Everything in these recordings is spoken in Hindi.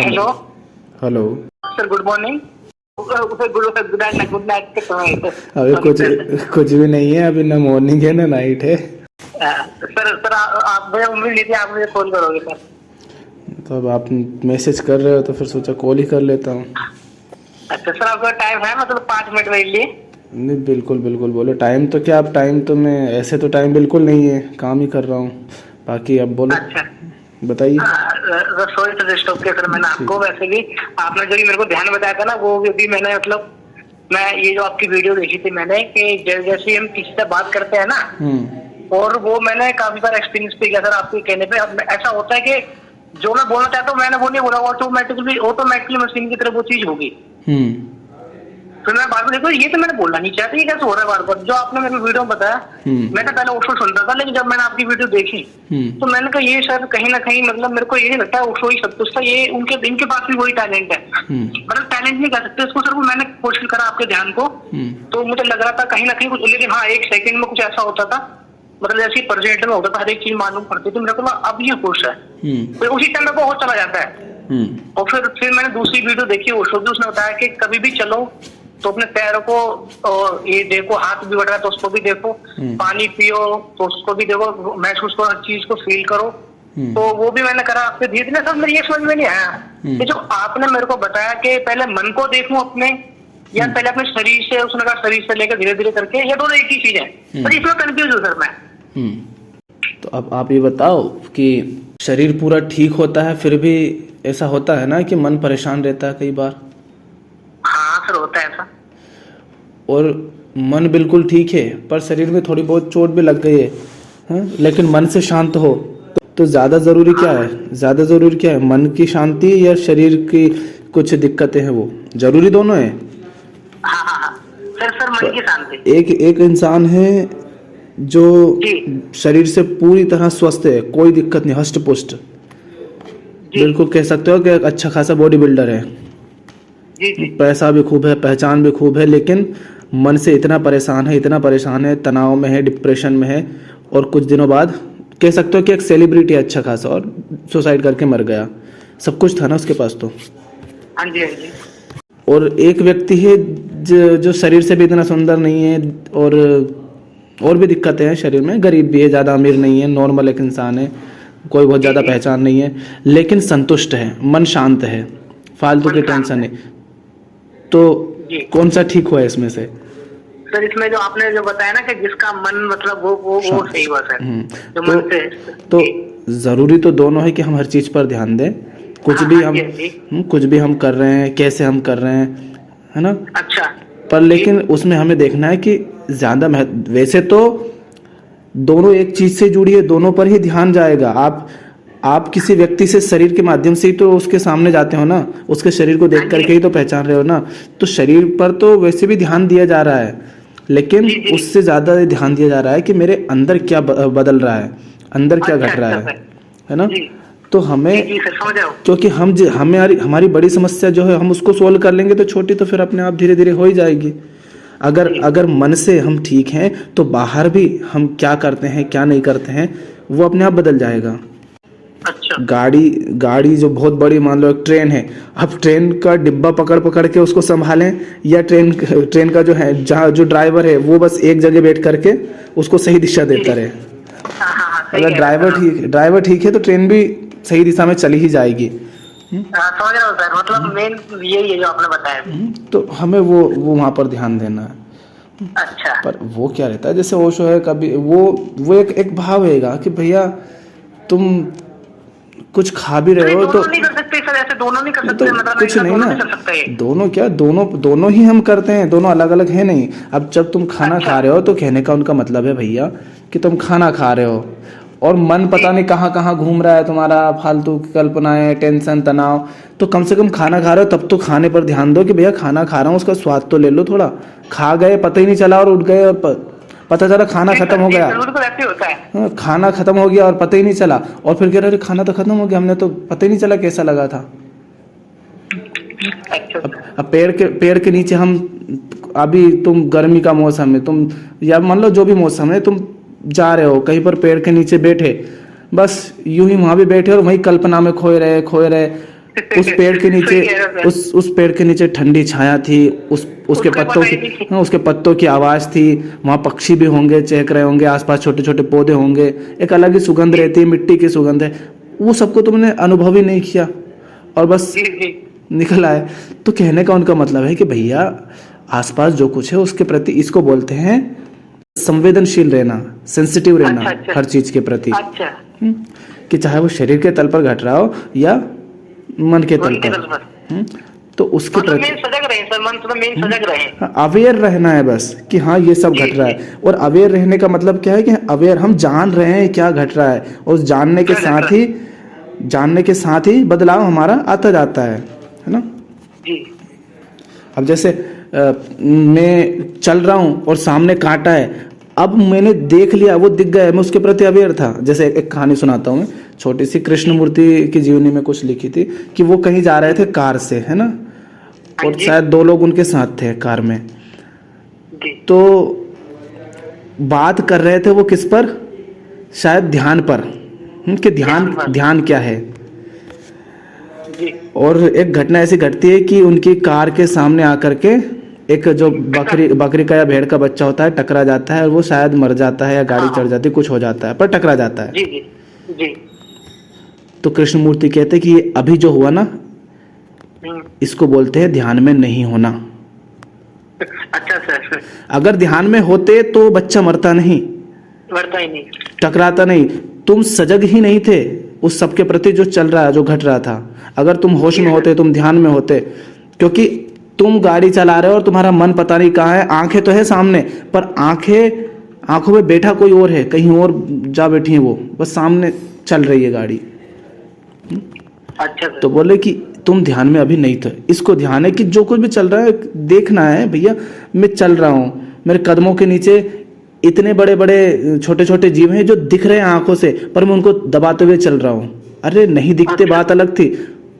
Hello. Hello sir good morning. Good night, good night के समय तो अभी कुछ भी नहीं है, अभी ना मॉर्निंग है ना नाइट है। सर आप मुझे उम्मीद नहीं थी आप मुझे कॉल करोगे सर। तो अब आप मैसेज कर रहे हो तो फिर सोचा कॉल ही कर लेता हूँ। अच्छा सर, आपका टाइम है मतलब 5 मिनट मेरे लिए? नहीं बिल्कुल बिल्कुल, बोलो। टाइम तो क्या, अब टाइम तो मैं ऐसे तो टाइम बिल्कुल नहीं है, काम ही कर रहा हूँ। बाकी अब बोलो, अच्छा बताइए। सॉरी टू डिस्टर्ब किया सर मैंने ठीक आपको। वैसे भी आपने जो भी मेरे को ध्यान बताया था ना, वो भी मैंने मतलब मैं ये जो आपकी वीडियो देखी थी मैंने कि जैसे हम किसी से बात करते हैं ना, और वो मैंने काफी बार एक्सपीरियंस भी किया सर आपके कहने पे। अब ऐसा होता है कि जो मैं बोलना चाहता हूँ मैंने वो नहीं बोला, ऑटोमेटिकली मशीन की तरफ वो चीज होगी। फिर मैं बाद में देखो ये तो मैंने बोलना नहीं चाहता, ये कैसे हो रहा है बार बार। जो आपने मेरे वीडियो में बताया मैं तो पहले ओशो सुनता था, लेकिन जब मैंने आपकी वीडियो देखी तो मैंने कहा ये सर कहीं ना कहीं मतलब मेरे को ये नहीं लगता है ओशो ही सब कुछ था। ये इनके पास भी वही टैलेंट है, मतलब टैलेंट नहीं कह सकते इसको सर। वो मैंने कोशिश करा आपके ध्यान को, तो मुझे लग रहा था कहीं ना कहीं कुछ, लेकिन हाँ एक सेकंड में कुछ ऐसा होता था, मतलब जैसे प्रेजेंट में होता था हर एक चीज मालूम पड़ती थी मेरे को। अब ये खुश है, फिर उसी टाइम में बहुत चला जाता है। और फिर मैंने दूसरी वीडियो देखी ओशो की, उसने बताया कि कभी भी चलो तो अपने पैरों को ये देखो, हाथ भी बढ़ रहा है तो उसको भी देखो, पानी पियो तो उसको भी देखो, महसूस करो, हर चीज को फील करो। तो वो भी मैंने करा आपसे धीरे धीरे। सब मेरी ये समझ में नहीं आया कि जो आपने मेरे को बताया कि पहले मन को देखूं अपने, या पहले अपने शरीर से, उसने कहा शरीर से लेकर धीरे धीरे करके, ये दोनों एक ही चीज है। पर इसमें कंफ्यूज हूँ सर मैं। तो अब आप ये बताओ कि शरीर पूरा ठीक होता है फिर भी ऐसा होता है ना कि मन परेशान रहता है कई बार। हाँ सर होता है ऐसा। और मन बिल्कुल ठीक है पर शरीर में थोड़ी बहुत चोट भी लग गई है, हाँ? लेकिन मन से शांत हो तो ज़्यादा ज़रूरी क्या है? ज़्यादा ज़रूरी क्या है, मन की शांति या शरीर की कुछ दिक्कतें हैं? वो ज़रूरी दोनों है। हाँ सर मन की शांति। एक इंसान है जो शरीर से पूरी तरह स्वस्थ है, कोई दिक्कत नहीं, हष्ट पुष्ट, बिल्कुल कह सकते हो कि एक अच्छा खासा बॉडी बिल्डर है, पैसा भी खूब है, पहचान भी खूब है, लेकिन मन से इतना परेशान है, तनाव में है, डिप्रेशन में है, और कुछ दिनों बाद कह सकते हो कि एक सेलिब्रिटी है अच्छा खासा और सुसाइड करके मर गया। सब कुछ था ना उसके पास तो। हाँ जी हाँ जी। और एक व्यक्ति है जो शरीर से भी इतना सुंदर नहीं है, और भी दिक्कतें हैं शरीर में, गरीब भी है, ज़्यादा अमीर नहीं है, नॉर्मल एक इंसान है, कोई बहुत ज़्यादा पहचान नहीं है, लेकिन संतुष्ट है, मन शांत है, फालतू की टेंशन नहीं। तो कौन सा ठीक हुआ इसमें से? सर इसमें जो आपने जो बताया ना कि जिसका मन मतलब वो सही बात है। जो मन से तो जरूरी तो दोनों है कि हम हर चीज पर ध्यान दें। कुछ भी हम कर रहे हैं, कैसे हम कर रहे हैं, है ना? अच्छा। पर लेकिन उसमें हमें देखना है कि ज्यादा वैसे तो दोनों एक चीज से जुड़ी है, दोनों पर ही ध्यान जाएगा। आप किसी व्यक्ति से शरीर के माध्यम से ही तो उसके सामने जाते हो ना, उसके शरीर को देख करके ही तो पहचान रहे हो ना। तो शरीर पर तो वैसे भी ध्यान दिया जा रहा है, लेकिन उससे ज्यादा ध्यान दिया जा रहा है कि मेरे अंदर क्या बदल रहा है, अंदर क्या घट रहा है ना? तो हमें, क्योंकि हमारी बड़ी समस्या जो है हम उसको सोल्व कर लेंगे तो छोटी तो फिर अपने आप धीरे धीरे हो ही जाएगी। अगर मन से हम ठीक हैं तो बाहर भी हम क्या करते हैं क्या नहीं करते हैं वो अपने आप बदल जाएगा। अच्छा। गाड़ी जो बहुत बड़ी, मान लो एक ट्रेन है, अब ट्रेन का डिब्बा पकड़ के उसको संभालें, या ट्रेन का जो है जो ड्राइवर है वो बस एक जगह बैठ करके उसको सही दिशा देता रहे। अगर ड्राइवर ठीक है तो ट्रेन भी सही दिशा में चली ही जाएगी। समझ रहा हूं सर, मतलब मेन यही है जो आपने बताया। तो हमें वो वहाँ पर ध्यान देना है। अच्छा। पर वो क्या रहता है, जैसे ओशो है, कभी वो एक भाव रहेगा कि भैया तुम कुछ खा भी रहे हो तो नहीं कर सकते सर, ऐसे दोनों नहीं कर सकते, तो मतलब कुछ नहीं ना, दोनों क्या, दोनों ही हम करते हैं, दोनों अलग अलग है नहीं। अब जब तुम खाना खा रहे हो तो कहने का उनका मतलब है भैया कि तुम खाना खा रहे हो और मन पता नहीं कहाँ कहाँ घूम रहा है तुम्हारा, फालतू की कल्पनाएं, टेंशन, तनाव। तो कम से कम खाना खा रहे हो तब तो खाने पर ध्यान दो कि भैया खाना खा रहा हूँ, उसका स्वाद तो ले लो थोड़ा। खा गए, पता ही नहीं चला और उठ गए, पता चला खाना खत्म हो गया। हाँ, खाना खत्म हो गया और पता ही नहीं चला, और फिर कह रहे खाना तो खत्म हो गया, हमने तो पता ही नहीं चला कैसा लगा था। अब पेड़ के नीचे हम, अभी तुम गर्मी का मौसम है, तुम या मान लो जो भी मौसम है, तुम जा रहे हो कहीं पर पेड़ के नीचे बैठे, बस यूं ही वहां भी बैठे और वही कल्पना में खोए रहे, उस पेड़ के नीचे सही कह रहे हो सर। उस पेड़ के नीचे ठंडी छाया थी, उसके उसका पत्तों पता की, ही नहीं। हाँ, उसके पत्तों की आवाज थी। वहां पक्षी भी होंगे, चहक रहे होंगे, आसपास छोटे छोटे पौधे होंगे, एक अलग ही सुगंध रहती है, मिट्टी की सुगंध है। वो सबको तुमने अनुभव ही नहीं किया और बस जी जी। निकल आए। तो कहने का उनका मतलब है कि भैया आसपास जो कुछ है उसके प्रति, इसको बोलते हैं संवेदनशील रहना, सेंसिटिव रहना अच्छा, अच्छा। हर चीज के प्रति। अच्छा। कि चाहे वो शरीर के तल पर घट रहा हो या मन के तल मन के पर। तल पर। तो उसके मतलब प्रति मेन सजग रहे सर, मन तो मेन सजग रहे। अवेयर रहना है बस कि हाँ ये सब जी, घट रहा जी। है। और अवेयर रहने का मतलब क्या है कि अवेयर, हम जान रहे हैं क्या घट रहा है, और उस जानने के क्या घट साथ रहा ही, जानने के साथ ही बदलाव हमारा आता जाता है ना। जी अब जैसे मैं चल रहा हूँ और सामने कांटा है, अब मैंने देख लिया, वो दिख गया, मैं उसके प्रति अवेयर था। जैसे एक कहानी सुनाता हूँ मैं, छोटी सी, कृष्णमूर्ति की जीवनी में कुछ लिखी थी कि वो कहीं जा रहे थे कार से, है ना, और जी। शायद 2 लोग उनके साथ थे कार में। जी तो बात कर रहे थे वो किस पर, शायद ध्यान पर, कि ध्यान, ध्यान पर। ध्यान क्या है। जी। और एक घटना ऐसी घटती है कि उनकी कार के सामने आकर के एक जो बकरी का या भेड़ का बच्चा होता है टकरा जाता है, और वो शायद मर जाता है या गाड़ी हाँ। चढ़ जाती है, कुछ हो जाता है, पर टकरा जाता है। जी जी जी। तो कृष्णमूर्ति कहते हैं कि ये अभी जो हुआ ना, इसको बोलते हैं ध्यान में नहीं होना। अच्छा सर। अगर ध्यान में होते तो बच्चा मरता नहीं, मरता ही नहीं। टकराता नहीं। तुम सजग ही नहीं थे उस सब के प्रति जो चल रहा है, जो घट रहा था। अगर तुम होश में होते, तुम ध्यान में होते, क्योंकि तुम गाड़ी चला रहे हो और तुम्हारा मन पता नहीं कहाँ है, आंखें तो है सामने, पर आंखों में बैठा कोई और है, कहीं और जा बैठी है वो, बस सामने चल रही है गाड़ी। अच्छा सर। तो बोले कि तुम ध्यान में अभी नहीं थे। इसको ध्यान है कि जो कुछ भी चल रहा है देखना है, भैया मैं चल रहा हूँ, मेरे कदमों के नीचे इतने बड़े बड़े छोटे छोटे जीव हैं जो दिख रहे हैं आंखों से, पर मैं उनको दबाते हुए चल रहा हूँ। अरे नहीं दिखते, बात अलग थी,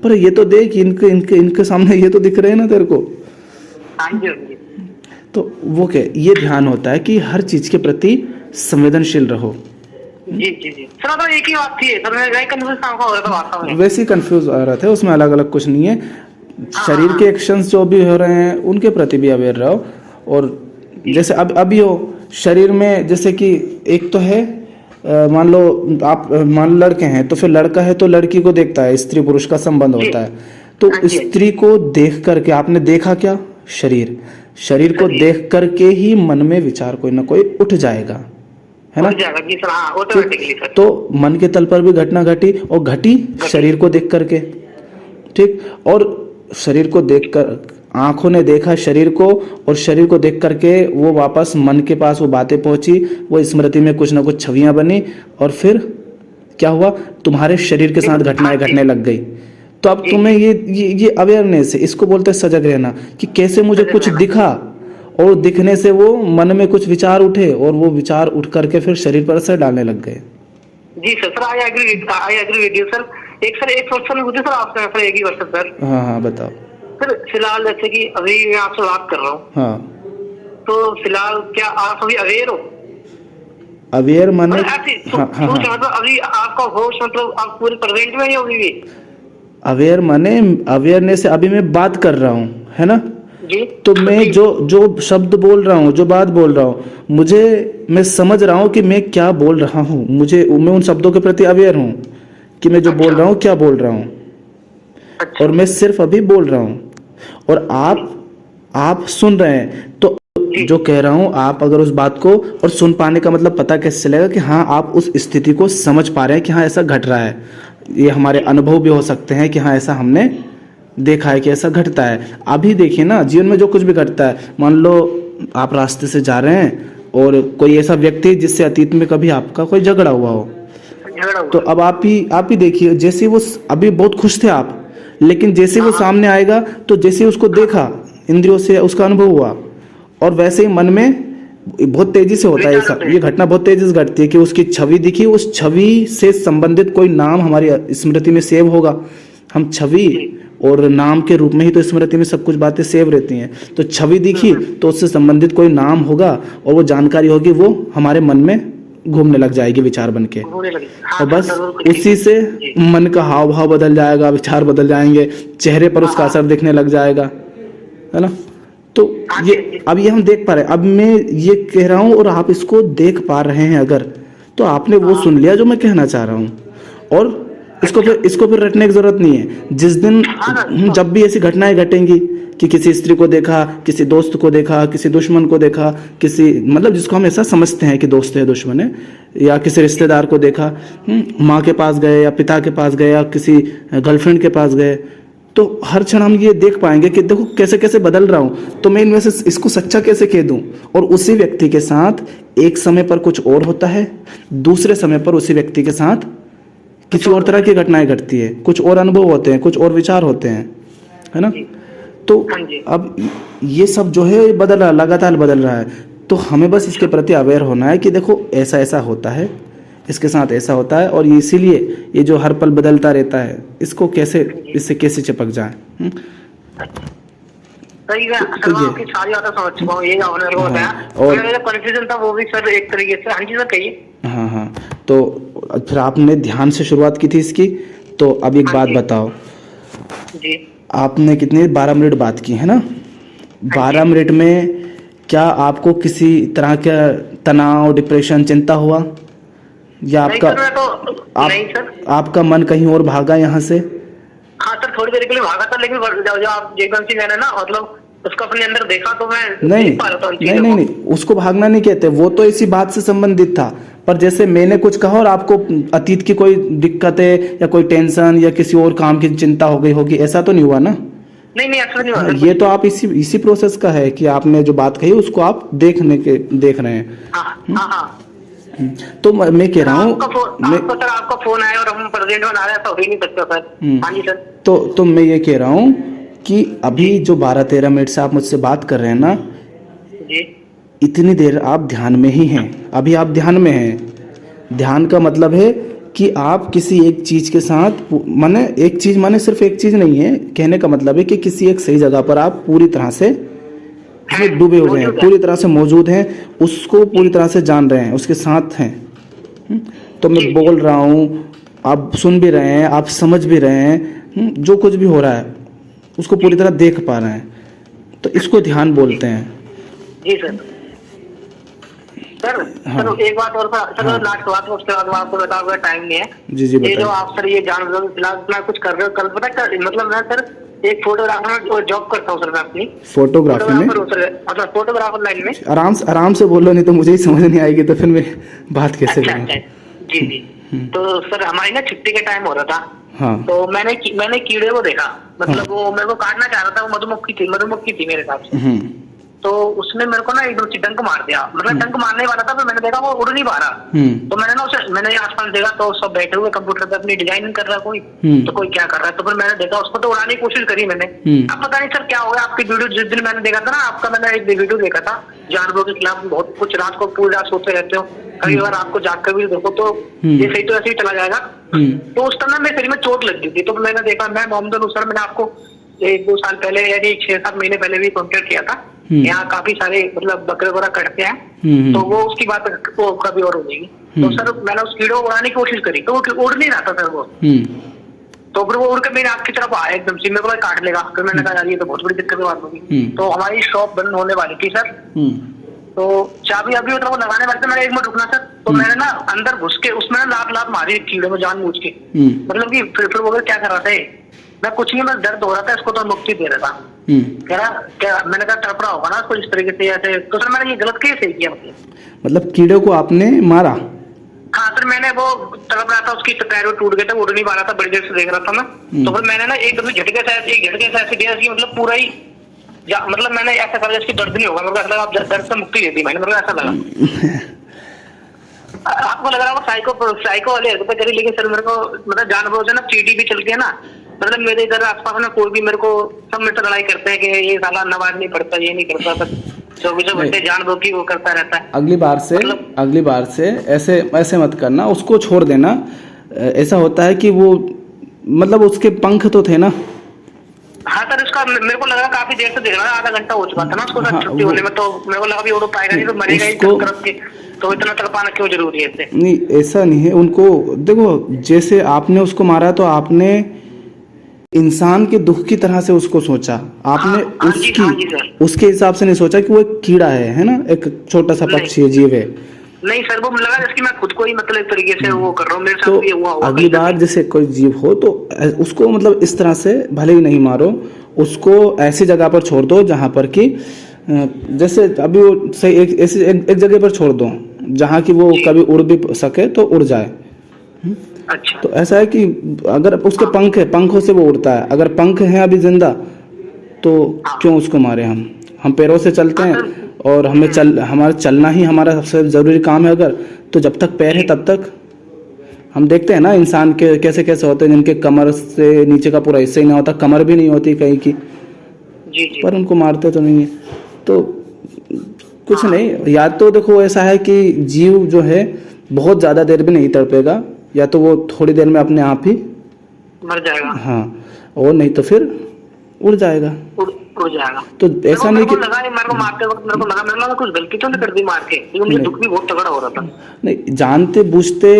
पर ये तो देख, इनके इनके इनके सामने ये तो दिख रहे हैं ना तेरे को। हाँ जी हाँ जी। तो वो क्या, ये ध्यान होता है कि हर चीज के प्रति संवेदनशील रहो। जी जी जी सर, तो एक ही बात थी सर, मैं कंफ्यूज हो रहा था वास्तव में। वैसे ही कंफ्यूज आ रहे थे, उसमें अलग अलग कुछ नहीं है। शरीर के एक्शंस जो भी हो रहे हैं उनके प्रति भी अवेयर रहो। और जैसे अब अभी हो शरीर में, जैसे कि एक तो है, मान लो आप, मान लो लड़के हैं, तो फिर लड़का है तो लड़की को देखता है, स्त्री पुरुष का संबंध होता है। तो हाँ जी। स्त्री को देख करके आपने देखा क्या, शरीर को देख करके ही मन में विचार कोई ना कोई उठ जाएगा, है ना। जी सर, हाँ ऑटोमेटिकली सर। तो मन के तल पर भी घटना घटी, और घटी शरीर को देख करके, ठीक। और शरीर को देखकर, आंखों ने देखा शरीर को, और शरीर को देख करके वो वापस मन के पास वो बातें पहुंची, वो स्मृति में कुछ ना कुछ छवियां बनी, और फिर क्या हुआ, तुम्हारे शरीर के साथ घटनाएं घटने लग गई। तो अब तुम्हें ये अवेयरनेस है, इसको बोलते हैं सजग रहना, कि कैसे मुझे कुछ दिखा, और दिखने से वो मन में कुछ विचार उठे, और वो विचार उठ करके फिर शरीर पर असर डालने लग गए। जी sir, I agree with you sir. एक क्वेश्चन मुझे सर आपसे, सर एक ही क्वेश्चन सर। हाँ बताओ सर फिलहाल जैसे कि अभी मैं आपसे बात कर रहा हूँ, हाँ। तो फिलहाल क्या आप अभी अवेयर हो? अवेयर माने, मतलब अभी आपका होश, मतलब आप पूरे प्रेजेंट में ही हो भी? अवेयर माने अवेयरनेस से अभी मैं बात कर रहा हूँ, है ना जी। तो मैं जो शब्द बोल रहा हूँ, जो बात बोल रहा हूँ, मैं समझ रहा हूँ कि मैं क्या बोल रहा हूँ, मैं उन शब्दों के प्रति अवेयर हूँ कि मैं जो बोल रहा हूँ क्या बोल रहा हूँ। और मैं सिर्फ अभी बोल रहा हूँ, और आप सुन रहे हैं। तो जो कह रहा हूँ, आप अगर उस बात को और सुन पाने का मतलब पता कैसे चलेगा कि हाँ आप उस स्थिति को समझ पा रहे हैं कि हाँ ऐसा घट रहा है। ये हमारे अनुभव भी हो सकते हैं कि हाँ ऐसा हमने देखा है कि ऐसा घटता है। अभी देखिए ना, जीवन में जो कुछ भी घटता है, मान लो आप रास्ते से जा रहे हैं और कोई ऐसा व्यक्ति जिससे अतीत में कभी आपका कोई झगड़ा हुआ हो, तो अब आप ही देखिए, जैसे वो अभी बहुत खुश थे आप, लेकिन जैसे वो सामने आएगा, तो जैसे उसको देखा, इंद्रियों से उसका अनुभव हुआ, और वैसे ही मन में बहुत तेजी से होता है ये घटना बहुत तेजी से घटती है कि उसकी छवि दिखी, उस छवि से संबंधित कोई नाम हमारी स्मृति में सेव होगा। हम छवि और नाम के रूप में ही तो स्मृति में सब कुछ बातें सेव रहती हैं। तो छवि दिखी तो उससे संबंधित कोई नाम होगा, और वो जानकारी होगी, वो हमारे मन में घूमने लग जाएगी विचार बन के, घूमने लगी। हाँ, और बस जरूर कुछ उसी से जी। मन का हाव भाव बदल जाएगा, विचार बदल जाएंगे, चेहरे पर उसका असर दिखने लग जाएगा, है ना। तो ये हम देख पा रहे हैं। अब मैं ये कह रहा हूँ और आप इसको देख पा रहे हैं अगर, तो आपने वो सुन लिया जो मैं कहना चाह रहा हूँ, और इसको फिर रटने की जरूरत नहीं है। जिस दिन जब भी ऐसी घटनाएं घटेंगी कि किसी स्त्री को देखा, किसी दोस्त को देखा, किसी दुश्मन को देखा, किसी मतलब जिसको हम ऐसा समझते हैं कि दोस्त है दुश्मन है, या किसी रिश्तेदार को देखा, माँ के पास गए या पिता के पास गए या किसी गर्लफ्रेंड के पास गए, तो हर क्षण हम ये देख पाएंगे कि देखो कैसे कैसे बदल रहा हूँ, तो मैं इनमें से इसको सच्चा कैसे कह दूँ। और उसी व्यक्ति के साथ एक समय पर कुछ और होता है, दूसरे समय पर उसी व्यक्ति के साथ किसी और तरह की घटनाएं घटती है, कुछ और अनुभव होते हैं, कुछ और विचार होते हैं, है ना। तो अब ये सब जो है बदल रहा, लगातार बदल रहा है। तो हमें बस इसके प्रति अवेयर होना है कि देखो ऐसा ऐसा होता है, इसके साथ ऐसा होता है, और इसीलिए ये जो हर पल बदलता रहता है, इसको कैसे, इससे कैसे चिपक जाए। सही है सर, मैं आपकी सारी बातें समझ चुका हूँ। ये जो आपने मेरे को बताया, और मेरा कंफ्यूजन था वो भी सर एक तरीके से। हाँ जी सर कहिए। हाँ, तो फिर आपने ध्यान से शुरुआत की थी इसकी, तो अब एक बात बताओ जी। आपने कितने 12 मिनट बात की है ना, 12 मिनट में क्या आपको किसी तरह का तनाव, डिप्रेशन, चिंता हुआ, या आपका मन कहीं और भागा यहाँ से? हाँ सर, थोड़ी देर के लिए भागा था, लेकिन जब आप एकदम से मैंने ना मतलब उसको अपने अंदर देखा तो मैं नहीं, उसको भागना नहीं कहते, वो तो इसी बात से संबंधित था। पर जैसे मैंने कुछ कहा और आपको अतीत की कोई दिक्कत है या कोई टेंशन या किसी और काम की चिंता हो गई होगी, ऐसा तो नहीं हुआ ना? नहीं ऐसा नहीं हुआ। ये तो आप इसी प्रोसेस का है कि आपने जो बात कही उसको आप देख रहे हैं। हाँ। तो मैं कह रहा हूँ आपका फोन आया और हम प्रेजेंट बना रहे हैं, तो हो ही नहीं सकता सर। हाँ जी सर। तो मैं ये कह रहा हूँ कि अभी जो 12-13 मिनट से आप मुझसे बात कर रहे हैं ना जी, इतनी देर आप ध्यान में ही हैं। अभी आप ध्यान में हैं। ध्यान का मतलब है कि आप किसी एक चीज के साथ, माने एक चीज, माने सिर्फ एक चीज नहीं है, कहने का मतलब है कि किसी एक सही जगह पर आप पूरी तरह से डूबे हुए हैं, पूरी तरह से मौजूद हैं, उसको पूरी तरह से जान रहे हैं, उसके साथ हैं। तो मैं बोल रहा हूँ, आप सुन भी रहे हैं, आप समझ भी रहे हैं, जो कुछ भी हो रहा है उसको पूरी तरह देख पा रहे हैं, तो इसको ध्यान बोलते हैं। जी सर। सर एक बात और सर, लास्ट बात, उसके बाद आपको बताऊंगा, टाइम नहीं है। जी ये जो आप सर ये जान फिलहाल कुछ कर रहे हो, कल पता मतलब मैं सर एक फोटोग्राफर में जॉब करता हूँ सर, मैं अपनी फोटोग्राफी में, मतलब फोटोग्राफर लाइन में। आराम से बोलो, नहीं तो मुझे ही समझ नहीं आएगी, तो फिर मैं बात कैसे करूँ। जी। तो सर हमारी ना छुट्टी का टाइम हो रहा था। हाँ। तो मैंने कीड़े को देखा, मतलब वो मेरे को काटना चाह रहा था, वो मधुमक्खी थी मेरे हिसाब से। तो उसने मेरे को ना एकदम से डंक मार दिया, मतलब डंक मारने वाला था, तो मैंने देखा वो उड़ नहीं पा रहा। तो मैंने ना मैंने आसपास देखा, तो सब बैठे हुए कंप्यूटर पे अपनी डिजाइनिंग कर रहा है कोई, तो कोई क्या कर रहा है। तो फिर मैंने देखा उसको, तो उड़ाने की कोशिश करी मैंने। अब पता नहीं सर क्या हो गया, आपकी वीडियो जिस दिन मैंने देखा था ना आपका, मैंने एक वीडियो देखा था जानवरों के खिलाफ बहुत कुछ, रात को पूरी रात सोते रहते हो, कभी बार आपको जाग कर भी देखो तो ये सही तो ऐसे ही चला जाएगा। तो उस टाइम मेरे शरीर में चोट लग गई थी। तो मैंने देखा, मैं मोहम्मद अनुसर, मैंने आपको 1-2 साल पहले यानी 6-7 महीने पहले भी कॉन्टेक्ट किया था। यहाँ काफी सारे मतलब बकरे वगैरह कटते हैं, तो वो उसकी बात वो कभी और हो जाएगी। तो सर मैंने उस कीड़े को उड़ाने की कोशिश करी, तो वो उड़ नहीं रहा था सर वो। तो फिर वो उड़ के मेरे आँख की तरफ आया एकदम से, मेरे को काट लेगा। फिर मैंने कहा यार ये तो बहुत बड़ी दिक्कत की बात होगी। तो हमारी शॉप बंद होने वाली थी सर, तो चाबी अभी मतलब वो लगाने वाले थे, मैंने 1 मिनट रुकना सर। तो मैंने ना अंदर घुस के उसमें ना लात मारी कीड़े में जानबूझ के, मतलब कि फिर वो क्या कर रहा था, मैं कुछ नहीं, मैं दर्द हो रहा था, इसको तो मुक्ति दे रहा था। कह रहा क्या, मैंने कहा तड़प रहा होगा ना कुछ इस तरीके से ऐसे। तो सर मैंने ये गलत कैसे किया, मतलब कीड़े को आपने मारा? हाँ सर, मैंने वो तड़प रहा था, उसकी पैर टूट गए थे, उड़ नहीं पा रहा था, बड़ी देर से देख रहा था मैं। तो फिर मैंने ना एकदम झटके से ऐसे दिया, मतलब पूरा ही मतलब मैंने ऐसा करा जैसे दर्द नहीं होगा, मेरे को ऐसा लगा दर्द से मुक्ति दे दी मैंने, मेरे को ऐसा लगा। आपको लग रहा होगा साइको वाले हरकतें करी, लेकिन सर मेरे को मतलब जानवरों से ना चीटी भी चलती है ना, मतलब मेरे इधर आसपास में कोई भी मेरे को सब मेरे से लड़ाई करते हैं कि ये साला नमाज नहीं पढ़ता, ये नहीं करता, बस 24 घंटे जानवरों की वो करता रहता है। अगली बार से ऐसे मत करना, उसको छोड़ देना। ऐसा होता है कि वो मतलब उसके पंख तो थे ना, हाँ सर, इसका मेरे को लगा काफी देर से देख रहा है, आधा घंटा हो चुका था ना उसको सर छुट्टी होने में, तो मेरे को लगा भी वो तो पाएगा नहीं, तो मरेगा ही तरफ के, तो इतना तड़पाना क्यों जरूरी है इससे? नहीं, ऐसा नहीं है। उनको देखो, जैसे आपने उसको मारा तो आपने इंसान के दुख की तरह से उसको सोचा आपने। उसके हिसाब से नहीं सोचा कि वो एक कीड़ा है ना, एक छोटा सा पक्षी जीव है। नहीं सर, वो लगा जैसे कि मैं खुद को ही मतलब एक तरीके से वो कर रहा हूँ, मेरे साथ तो भी हुआ होगा। अगली बार जैसे कोई जीव हो तो उसको मतलब इस तरह से भले ही नहीं मारो, उसको ऐसी जगह पर छोड़ दो जहाँ पर कि जैसे अभी वो सही एक जगह पर छोड़ दो जहाँ की वो कभी उड़ भी सके तो उड़ जाए। अच्छा। तो ऐसा है कि अगर उसके पंख है, पंखों से वो उड़ता है, अगर पंख हैं अभी जिंदा तो क्यों उसको मारे? हम पैरों से चलते हैं और हमारा चलना ही हमारा सबसे ज़रूरी काम है। अगर तो जब तक पैर है तब तक हम देखते हैं ना इंसान के कैसे कैसे होते हैं जिनके कमर से नीचे का पूरा हिस्सा ही नहीं होता, कमर भी नहीं होती कहीं की, पर उनको मारते तो नहीं है। तो कुछ नहीं, या तो देखो ऐसा है कि जीव जो है बहुत ज़्यादा देर भी नहीं तड़पेगा, या तो वो थोड़ी देर में अपने आप ही मर जाएगा। हाँ, और नहीं तो फिर उड़ जाएगा। हो जाएगा। तो ऐसा नहीं कि मेरे को मारते वक्त मेरे को लगा कुछ गलती तो नहीं कर दी मार के, क्योंकि मुझे दुख भी बहुत तगड़ा हो रहा था। नहीं, जानते बूझते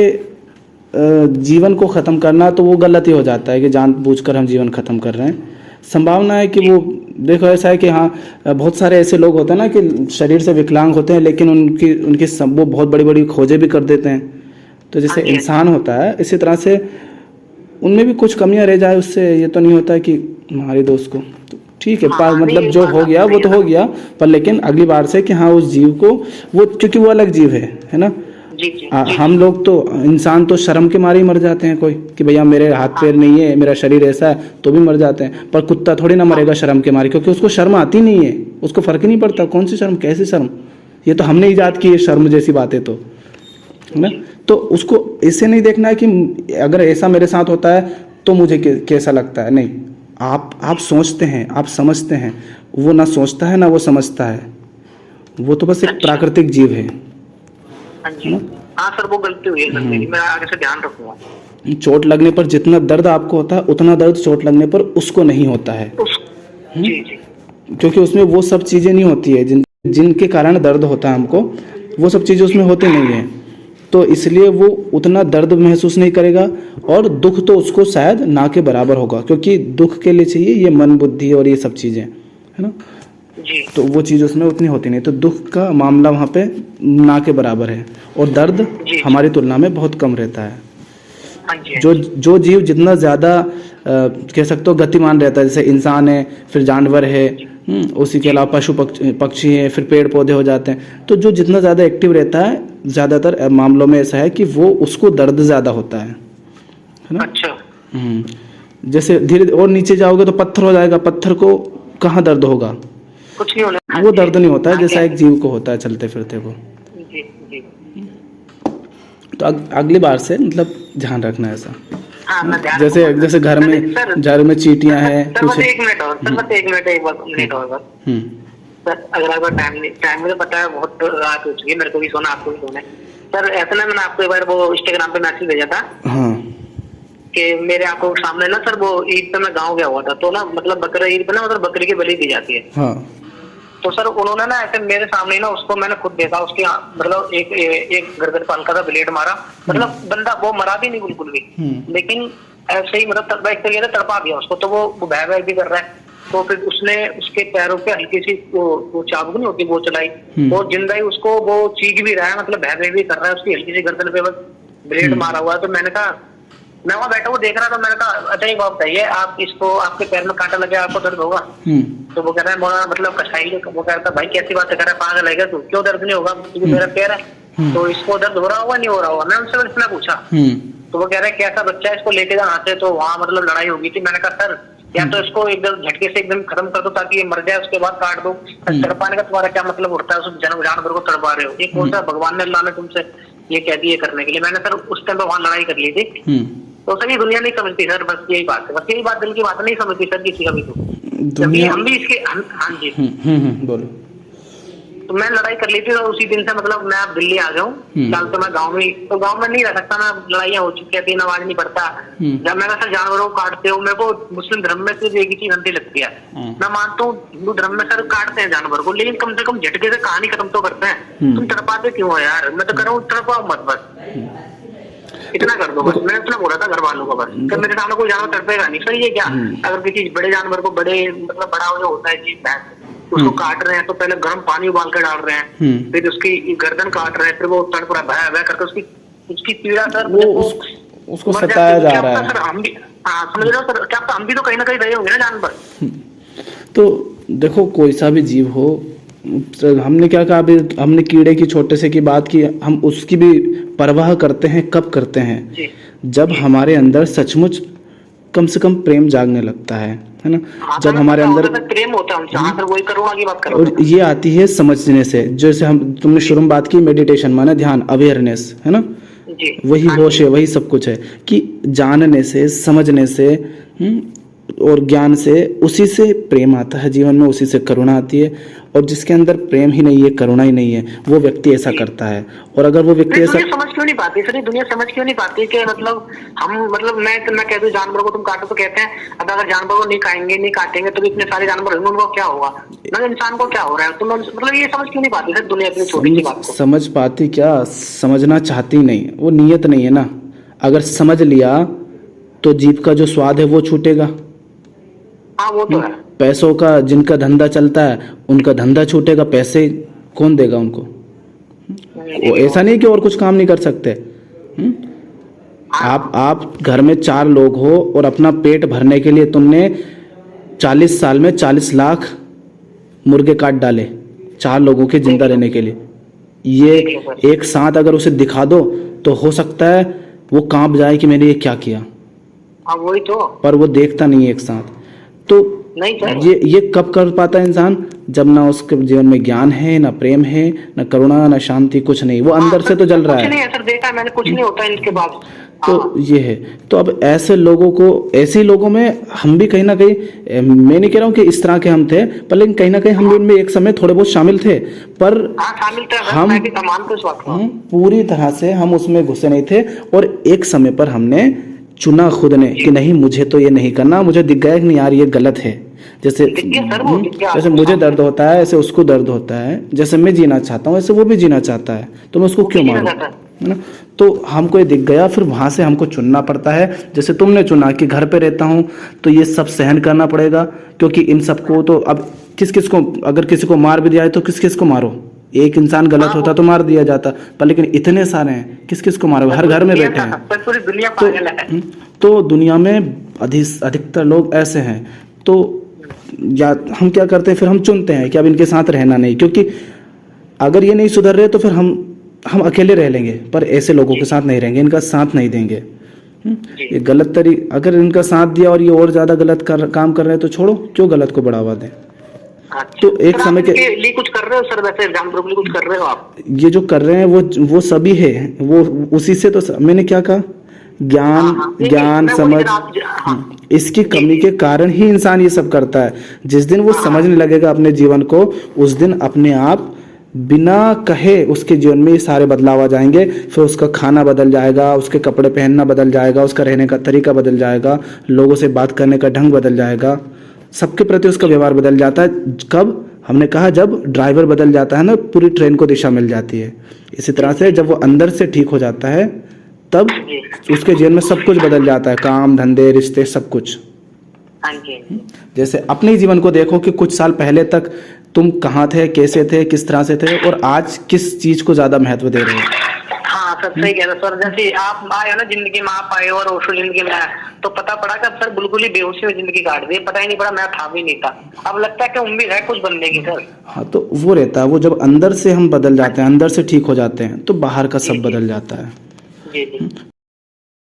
जीवन को खत्म करना तो वो गलत ही हो जाता है कि जानबूझकर हम जीवन खत्म कर रहे हैं। संभावना है कि वो देखो ऐसा है कि हाँ, बहुत सारे ऐसे लोग होते हैं ना कि शरीर से विकलांग होते हैं लेकिन उनकी वो बहुत बड़ी बड़ी खोजें भी कर देते हैं। तो जैसे इंसान होता है इसी तरह से उनमें भी कुछ कमियां रह जाए, उससे ये तो नहीं होता कि मारे दो उसको। तो ठीक है, मतलब जो हो गया वो तो हो गया, पर लेकिन अगली बार से कि हाँ उस जीव को वो, क्योंकि वो अलग जीव है ना। हम लोग तो इंसान तो शर्म के मारे ही मर जाते हैं, कोई कि भैया मेरे हाथ पैर नहीं है, मेरा शरीर ऐसा है, तो भी मर जाते हैं। पर कुत्ता थोड़ी ना मरेगा शर्म के मारे, क्योंकि उसको शर्म आती नहीं है, उसको फर्क ही नहीं पड़ता कौन सी शर्म कैसी शर्म, ये तो हमने ईजाद की है शर्म जैसी बातें, तो है ना। तो उसको ऐसे नहीं देखना है कि अगर ऐसा मेरे साथ होता है तो मुझे कैसा लगता है। नहीं, आप सोचते हैं, आप समझते हैं, वो ना सोचता है ना वो समझता है, वो तो बस एक प्राकृतिक जीव है। हाँ सर, वो गलती हुई है सर मेरी, मैं आगे से ध्यान रखूंगा। चोट लगने पर जितना दर्द आपको होता है उतना दर्द चोट लगने पर उसको नहीं होता है। जी जी। क्योंकि उसमें वो सब चीजें नहीं होती है जिनके कारण दर्द होता है हमको, वो सब चीजें उसमें होती नहीं है, तो इसलिए वो उतना दर्द महसूस नहीं करेगा। और दुख तो उसको शायद ना के बराबर होगा, क्योंकि दुख के लिए चाहिए ये मन बुद्धि और ये सब चीजें, है ना जी। तो वो चीज़ उसमें उतनी होती नहीं, तो दुख का मामला वहाँ पे ना के बराबर है, और दर्द हमारी तुलना में बहुत कम रहता है। जो जीव जितना ज़्यादा कह सकते हो गतिमान रहता है, जैसे इंसान है, फिर जानवर है, उसी के अलावा पशु पक्षी है, फिर पेड़ पौधे हो जाते हैं, तो जो जितना ज़्यादा एक्टिव रहता है, ज़्यादातर मामलों में ऐसा है कि वो उसको दर्द ज़्यादा होता है ना। अच्छा। जैसे धीरे और नीचे जाओगे तो पत्थर हो जाएगा, पत्थर को कहाँ दर्द होगा, कुछ नहीं होना, वो दर्द नहीं होता है जैसा एक जीव को होता है चलते फिरते को। जी जी। तो अगली बार से मतलब ध्यान रखना है ऐसा। हाँ, जैसे घर में चींटियां हैं कुछ। एक मिनट और सर, अगर आपका टाइम मुझे पता है बहुत रात हो चुकी है, मेरे को भी सोना, आपको भी सोना है सर। ऐसा ना, मैंने आपको एक बार वो इंस्टाग्राम पे मैसेज भेजा था कि मेरे आंखों के सामने ना सर, वो ईद पे मैं गाँव गया हुआ था, तो ना मतलब बकरा ईद पे ना मतलब बकरी की बलि दी जाती है। तो सर उन्होंने ना ऐसे मेरे सामने ना उसको मैंने खुद देखा, उसके मतलब एक गर्दन पर हल्का सा ब्लेड मारा, मतलब बंदा वो मरा भी नहीं बिल्कुल भी, लेकिन ऐसे ही मतलब एक तरीके से तड़पा दिया उसको, तो वो भय भी कर रहा है। तो फिर उसने उसके पैरों पे हल्की सी वो चाबुक नहीं होती वो चलाई, वो जिंदा ही उसको वो चीख भी रहा है, मतलब भय भी कर रहा है, उसकी हल्की सी गर्दन पे बस ब्लेड मारा हुआ है। तो मैंने कहा, मैं वहाँ बैठा वो देख रहा था, मैंने कहा अच्छा एक बात बताइए, आप इसको आपके पैर में कांटा लगे आपको दर्द होगा? तो वो कह रहा है मतलब कसाई, वो कह रहा था भाई कैसी बात कर रहा है, पागल है क्या तू, क्यों दर्द नहीं होगा, क्योंकि मेरा पैर है तो इसको दर्द हो रहा होगा नहीं हो रहा होगा? मैं उनसे इतना पूछा तो वो कह रहा है कैसा बच्चा है, इसको लेके जाना आते, तो वहाँ मतलब लड़ाई होगी थी। मैंने कहा सर या तो इसको एकदम झटके से एकदम खत्म कर दो ताकि ये मर जाए, उसके बाद काट दो। तड़पाने का तुम्हारा क्या मतलब उठता है, उस जानवर को तड़पा रहे हो, ये कौन सा भगवान ने अल्लाह ने तुमसे ये कह दिए करने के लिए? मैंने सर उस टाइम पे वहाँ लड़ाई कर ली थी। तो सर ये दुनिया नहीं समझती सर, बस यही बात है, बस यही बात, दिल की बात नहीं समझती सर किसी का भी। तो दुनिया हम भी इसके, हाँ जी बोलो। तो तो मैं लड़ाई कर ली थी, और उसी दिन से मतलब मैं अब दिल्ली आ गया हूँ। फिलहाल तो मैं गाँव में, तो गाँव में नहीं रह सकता मैं, लड़ाइयाँ हो चुकी है, नमाज नहीं पड़ता। जब मैं सर जानवरों को काटते हो, मेरे को मुस्लिम धर्म में सिर्फ एक ही चीज गंदी लगती है। मैं मानता हूँ हिंदू धर्म में सर काटते हैं जानवर को, लेकिन कम से कम झटके से कहानी खत्म तो करते हैं। तुम तड़पाते क्यों हो यार? मैं तो कर रहा हूँ, तड़पाओ मत, बस इतना कर दो बस। मैंने इतना बोला था घर वालों को, बस कि मेरे सामने कोई जानवर तड़पेगा नहीं। सर ये क्या, अगर किसी बड़े जानवर को, बड़े मतलब बड़ा जो होता है जी भैंस, उसको काट रहे हैं तो पहले गर्म पानी उबाल कर डाल रहे हैं, फिर उसकी गर्दन काट रहे हैं, फिर वो तड़ पूरा भय भय करके उसकी पीड़ा सर उसको सताया जा रहा है। सर हम भी, हाँ समझ रहे हो सर, क्या हम भी तो कहीं ना कहीं रहे होंगे ना जानवर। तो देखो कोई सा भी जीव हो, हमने क्या कहा अभी, हमने कीड़े की छोटे से की बात की, हम उसकी भी परवाह करते हैं। कब करते हैं? जब हमारे अंदर सचमुच कम से कम प्रेम जागने लगता है ना। जब हमारे अंदर प्रेम होता है, वही करूँगा की बात करो। और ये आती है समझने से, जैसे हम तुमने शुरू में बात की मेडिटेशन माने ध्यान, अवेयरनेस है ना, वही होश है, वही सब कुछ है कि जानने से, समझने से और ज्ञान से, उसी से प्रेम आता है जीवन में, उसी से करुणा आती है। और जिसके अंदर प्रेम ही नहीं है, करुणा ही नहीं है, वो व्यक्ति ऐसा करता है। और अगर वो व्यक्ति ऐसा समझ क्यों नहीं पाती सर, दुनिया समझ क्यों नहीं पाती कि मतलब हम, मतलब मैं कह दूं जानवरों को तुम काटो तो कहते हैं अब अगर जानवरों को नहीं खाएंगे, नहीं काटेंगे तो इतने सारे जानवर होंगे, उनको क्या होगा, मतलब इंसान को क्या हो रहा है। तुम मतलब ये समझ क्यों नहीं पाती सर दुनिया इतनी छोटी सी बात को? समझ पाती क्या, समझना चाहती नहीं, वो नीयत नहीं है ना। अगर समझ लिया तो जीव का जो स्वाद है वो छूटेगा। हाँ वो तो है। पैसों का, जिनका धंधा चलता है उनका धंधा छूटेगा, पैसे कौन देगा उनको? वो ऐसा नहीं कि और कुछ काम नहीं कर सकते। आप घर में 4 लोग हो और अपना पेट भरने के लिए तुमने 40 साल में 40 लाख मुर्गे काट डाले 4 लोगों के जिंदा रहने के लिए। ये एक साथ अगर उसे दिखा दो तो हो सकता है वो कांप जाए कि मैंने ये क्या किया। हाँ वही तो। पर वो देखता नहीं है एक साथ। तो नहीं ये कब कर पाता है इंसान? जब ना उसके जीवन में ज्ञान है, ना प्रेम है, ना करुणा, ना शांति, कुछ नहीं। वो अंदर से तो जल रहा है। कुछ नहीं है सर, देखा मैंने, कुछ नहीं होता इनके बाद। तो ये है। तो अब ऐसे लोगों को, ऐसे लोगों में हम भी कहीं ना कहीं, मैं नहीं कह रहा हूँ कि इस तरह के हम थे, पर लेकिन कहीं ना कहीं हम भी उनमें एक समय थोड़े बहुत शामिल थे। पर हम पूरी तरह से हम उसमें घुसे नहीं थे। और एक समय पर हमने चुना खुद ने कि नहीं, मुझे तो ये नहीं करना। मुझे दिख गया कि नहीं यार ये गलत है। जैसे मुझे दर्द होता है ऐसे उसको दर्द होता है, जैसे मैं जीना चाहता हूँ ऐसे वो भी जीना चाहता है, तो मैं उसको क्यों मारूं, है ना। तो हमको ये दिख गया, फिर वहां से हमको चुनना पड़ता है। जैसे तुमने चुना कि घर पे रहता हूँ तो ये सब सहन करना पड़ेगा, क्योंकि इन सबको तो अब किस किस को, अगर किसी को मार भी दिया है तो किस किस को मारो। एक इंसान गलत होता तो मार दिया जाता, पर लेकिन इतने सारे हैं, किस किस को मारो, हर घर में बैठे हैं। पूरी दुनिया पागल है। तो दुनिया में अधिकतर लोग ऐसे हैं। तो या हम क्या करते हैं, फिर हम चुनते हैं कि अब इनके साथ रहना नहीं, क्योंकि अगर ये नहीं सुधर रहे तो फिर हम अकेले रह लेंगे, पर ऐसे लोगों के साथ नहीं रहेंगे, इनका साथ नहीं देंगे। ये गलत अगर इनका साथ दिया और ये और ज्यादा गलत काम कर रहे हैं तो छोड़ो, क्यों गलत को बढ़ावा दें। तो एक समय के लिए कुछ कर रहे हो सर, वैसे जानवरों के लिए कुछ कर रहे हो आप? ये जो कर रहे हैं वो सभी है, वो उसी से तो मैंने क्या कहा, ज्ञान समझ, इसकी कमी के कारण ही इंसान ये सब करता है। जिस दिन वो समझने लगेगा अपने जीवन को, उस दिन अपने आप बिना कहे उसके जीवन में ये सारे बदलाव आ जाएंगे। फिर उसका खाना बदल जाएगा, उसके कपड़े पहनना बदल जाएगा, उसका रहने का तरीका बदल जाएगा, लोगों से बात करने का ढंग बदल जाएगा, सबके प्रति उसका व्यवहार बदल जाता है। कब? हमने कहा जब ड्राइवर बदल जाता है ना, पूरी ट्रेन को दिशा मिल जाती है। इसी तरह से जब वो अंदर से ठीक हो जाता है तब उसके जीवन में सब कुछ बदल जाता है, काम, धंधे, रिश्ते, सब कुछ। जैसे अपने जीवन को देखो कि कुछ साल पहले तक तुम कहाँ थे, कैसे थे, किस तरह से थे, और आज किस चीज को ज्यादा महत्व दे रहे हो। हाँ सर सही कह रहे सर। जैसे आप आए हो ना जिंदगी में, आप आए हो और ओशो जिंदगी में आए, तो पता पड़ा कि अब सर बिल्कुल ही बेहोशी में जिंदगी काट दी, पता ही नहीं पड़ा, मैं था भी नहीं था। अब लगता है कि उम्मीद है कुछ बनने की सर। हाँ तो वो रहता है, वो जब अंदर से हम बदल जाते हैं, अंदर से ठीक हो जाते हैं, तो बाहर का सब बदल जाता है। जी।